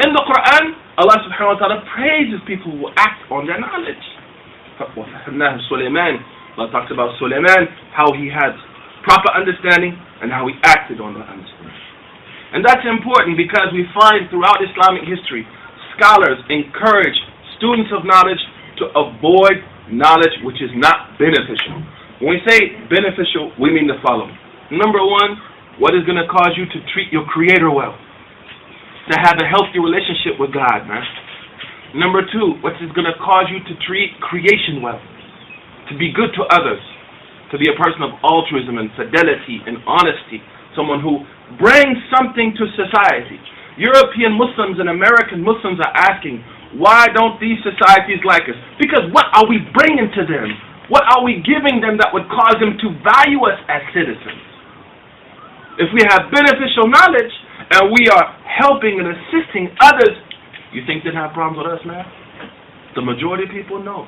In the Quran, Allah subhanahu wa ta'ala praises people who act on their knowledge. Allah talks about Sulaiman, how he had proper understanding and how he acted on that understanding. And that's important because we find throughout Islamic history, scholars encourage students of knowledge to avoid knowledge which is not beneficial. When we say beneficial, we mean the following. Number one, what is going to cause you to treat your Creator well, to have a healthy relationship with God, man. Number two, what is going to cause you to treat creation well, to be good to others, to be a person of altruism and fidelity and honesty, someone who brings something to society. European Muslims and American Muslims are asking, why don't these societies like us? Because what are we bringing to them? What are we giving them that would cause them to value us as citizens? If we have beneficial knowledge and we are helping and assisting others, you think they'd have problems with us, man? The majority of people know.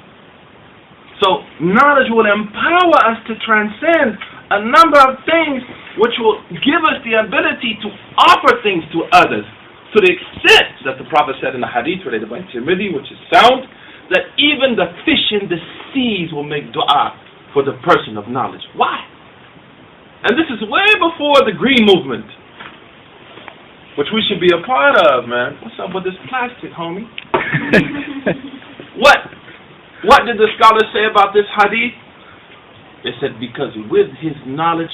So knowledge will empower us to transcend a number of things which will give us the ability to offer things to others, to the extent that the Prophet said in the hadith related by Tirmidhi, which is sound, that even the fish in the seas will make dua for the person of knowledge. Why? And this is way before the green movement, which we should be a part of, man. What's up with this plastic, homie? What did the scholars say about this hadith? They said because with his knowledge,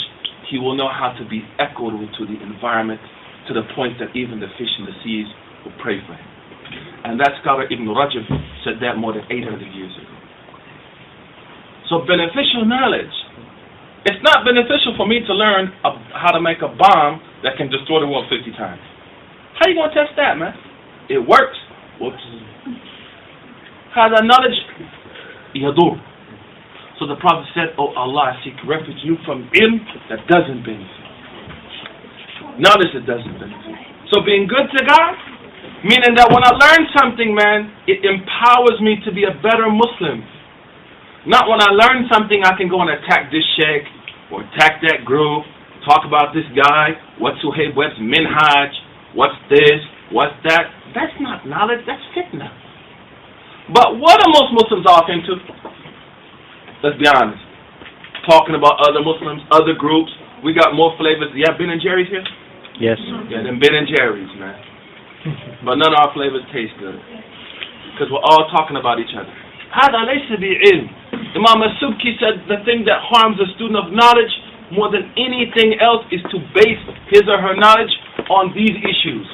he will know how to be equitable to the environment, to the point that even the fish in the seas will pray for him. And that scholar Ibn Rajab said that more than 800 years ago. So beneficial knowledge. It's not beneficial for me to learn how to make a bomb that can destroy the world 50 times. How you going to test that, man? It works. How that knowledge? Yadur. So the Prophet said, oh Allah, I seek refuge you from ilm that doesn't benefit. Knowledge that doesn't benefit. So being good to God, meaning that when I learn something, man, it empowers me to be a better Muslim. Not when I learn something, I can go and attack this sheikh, or attack that group, talk about this guy, what's Suhaib Webb's minhaj, what's this, what's that. That's not knowledge, that's fitna. But what are most Muslims off into? Let's be honest. Talking about other Muslims, other groups. We got more flavors. You have Ben and Jerry's here? Yes. Yeah, them Ben and Jerry's, man. But none of our flavors taste good. Because we're all talking about each other. هذا ليس بعلم. Imam Subki said the thing that harms a student of knowledge more than anything else is to base his or her knowledge on these issues.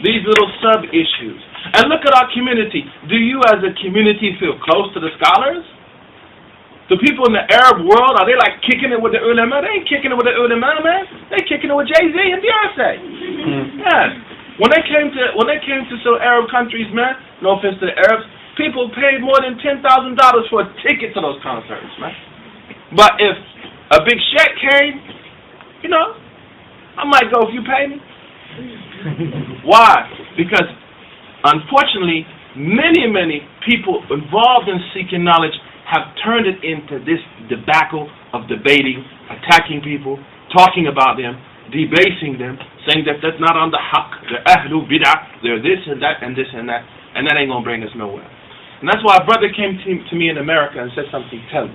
These little sub-issues. And look at our community. Do you as a community feel close to the scholars? The people in the Arab world, are they like kicking it with the ulama? They ain't kicking it with the ulama, man. They kicking it with Jay-Z and Beyonce. Yeah. When they came to some Arab countries, man, no offense to the Arabs, people paid more than $10,000 for a ticket to those concerts, man. But if a big sheikh came, you know, I might go if you pay me. Why? Because unfortunately, many people involved in seeking knowledge have turned it into this debacle of debating, attacking people, talking about them, debasing them, saying that that's not on the haqq, they're ahlu bid'ah, they're this and that and this and that ain't going to bring us nowhere. And that's why a brother came to me in America and said something telling.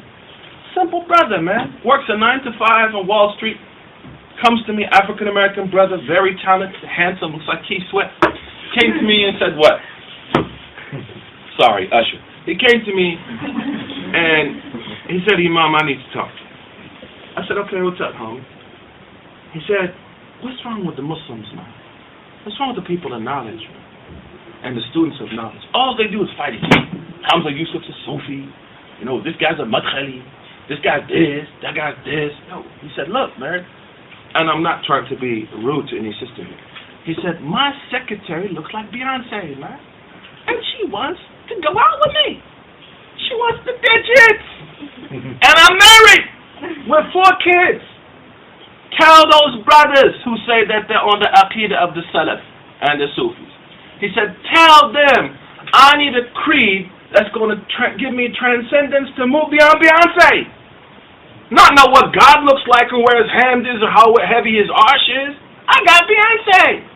Simple brother, man. Works a 9 to 5 on Wall Street. Comes to me, African American brother, very talented, handsome, looks like Keith Sweat. Came to me and said what? Sorry, Usher. He came to me and he said, Imam, I need to talk. I said, okay, what's up, homie? He said, what's wrong with the Muslims, man? What's wrong with the people of knowledge, man? And the students of knowledge? All they do is fight each other. Hamza Yusuf's a Sufi. You know, this guy's a Madkhali. This guy's this. That guy's this. No. He said, look, man. And I'm not trying to be rude to any sister here. He said, my secretary looks like Beyonce, man. And she wants to go out with me. She wants the digits. And I'm married with 4 kids. Tell those brothers who say that they're on the aqidah of the Salaf and the Sufis. He said, tell them I need a creed that's going to give me transcendence to move beyond Beyonce. Not know what God looks like or where his hand is or how heavy his arsh is. I got Beyonce.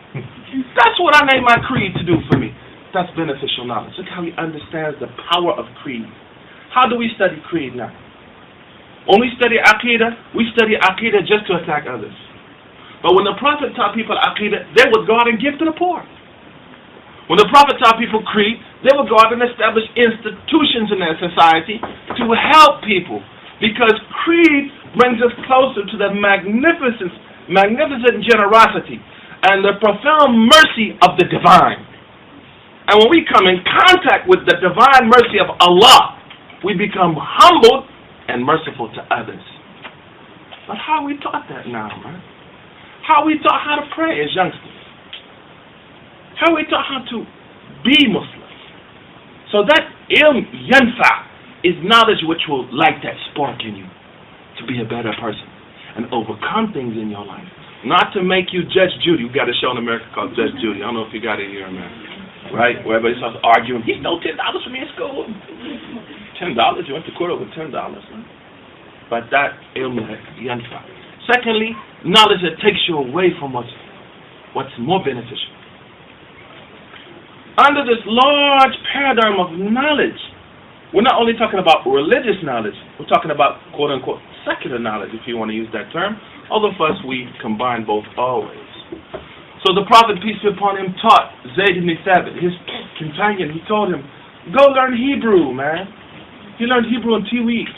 That's what I need my creed to do for me. That's beneficial knowledge. Look how he understands the power of creed. How do we study creed now? When we study Aqidah, we study Aqidah just to attack others. But when the Prophet taught people Aqidah, they would go out and give to the poor. When the Prophet taught people creed, they would go out and establish institutions in their society to help people. Because creed brings us closer to the magnificent generosity and the profound mercy of the divine. And when we come in contact with the divine mercy of Allah, we become humbled and merciful to others. But how are we taught that now, man? How are we taught how to pray as youngsters? How are we taught how to be Muslims? So that ilm yanfa is knowledge which will light that spark in you to be a better person and overcome things in your life. Not to make you Judge Judy. We got a show in America called Judge Judy. I don't know if you got it here, man. Right? Where everybody starts arguing. He stole $10 from me in school. $10? You went to court over $10, man. But that ilm yanfa. Secondly, knowledge that takes you away from what's more beneficial. Under this large paradigm of knowledge, we're not only talking about religious knowledge, we're talking about quote-unquote secular knowledge, if you want to use that term. Although for us, we combine both always. So the Prophet, peace be upon him, taught Zayd ibn Thabit, his companion. He told him, go learn Hebrew, man. He learned Hebrew in 2 weeks.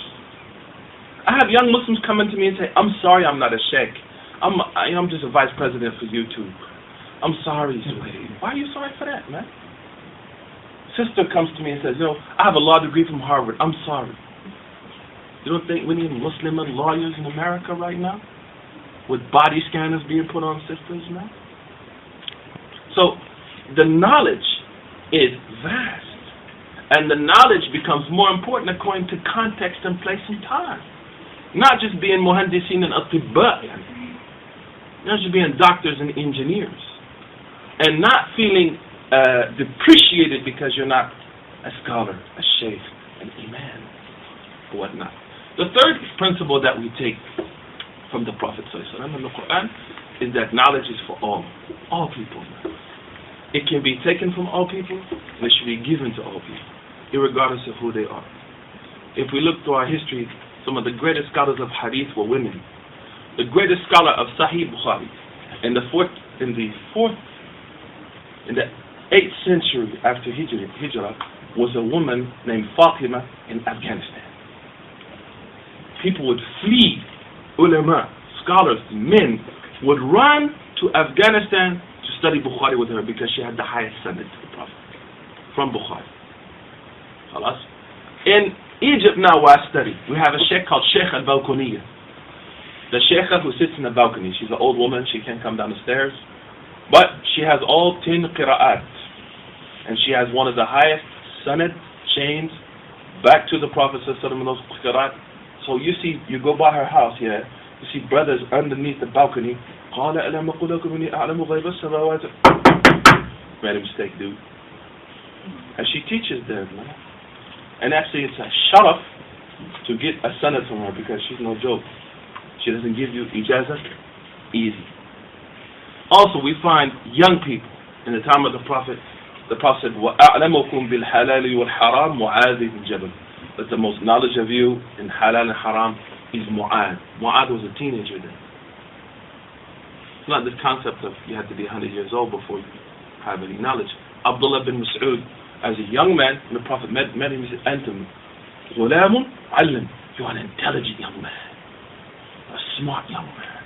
I have young Muslims come into me and say, I'm sorry I'm not a sheikh. I'm just a vice president for YouTube. I'm sorry, Zayd. Why are you sorry for that, man? Sister comes to me and says, I have a law degree from Harvard. I'm sorry. You don't think we need Muslim lawyers in America right now? With body scanners being put on sisters, man? So, the knowledge is vast. And the knowledge becomes more important according to context and place and time. Not just being muhandisin and atibba. Not just being doctors and engineers. And not feeling depreciated because you're not a scholar, a sheikh, an imam, or whatnot. The third principle that we take from the Prophet ﷺ in the Quran is that knowledge is for all people. It can be taken from all people, and it should be given to all people, irregardless of who they are. If we look through our history, some of the greatest scholars of hadith were women. The greatest scholar of Sahih Bukhari in the 8th century after Hijrah was a woman named Fatima in Afghanistan. People would flee, ulama, scholars, men would run to Afghanistan to study Bukhari with her because she had the highest sanad to the Prophet from Bukhari. In Egypt now where I study, we have a sheikh called Sheikh al-Balkoniya. The sheikha who sits in the balcony. She's an old woman, she can't come down the stairs. But she has all 10 qira'at. And she has one of the highest sanad chains back to the Prophet in those qira'at. So you see, you go by her house here, you see brothers underneath the balcony. Made a mistake, dude. And she teaches them, man. And actually it's a sharaf to get a sanad from her because she's no joke. She doesn't give you ijazah easy. Also, we find young people in the time of the Prophet. The Prophet said, وَأَعْلَمُكُمْ بِالْحَلَالِ وَالْحَرَامِ مُعَاذِ بْنِ جَبَلٍ. That the most knowledge of you in halal and haram is Mu'adh. Mu'adh was a teenager then. It's not this concept of you have to be 100 years old before you have any knowledge. Abdullah bin Mas'ud, as a young man, when the Prophet met him, he said, أَنْتُمْ غُلَامٌ عَلِّمٌ. You are an intelligent young man. A smart young man.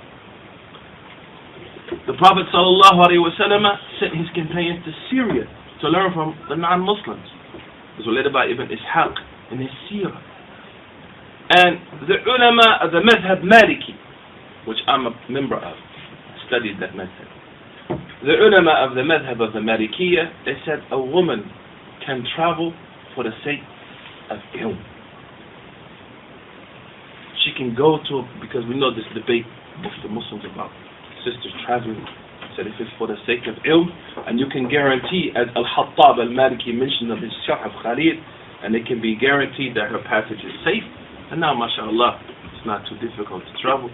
The Prophet ﷺ sent his companions to Syria to learn from the non-Muslims. It was related by Ibn Ishaq in his Sirah. And the ulama of the madhab Maliki, which I'm a member of, studied that madhab. The ulama of the madhab of the Malikiyah, they said a woman can travel for the sake of ilm. She can go to, because we know this debate amongst the Muslims about sisters traveling. Said if it's for the sake of ilm, and you can guarantee, as Al-Hattab al-Maliki mentioned of his Shah of Khalid, and it can be guaranteed that her passage is safe, and now mashallah it's not too difficult to travel,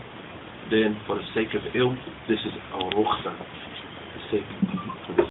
then for the sake of ilm, this is a rukhsa, the sake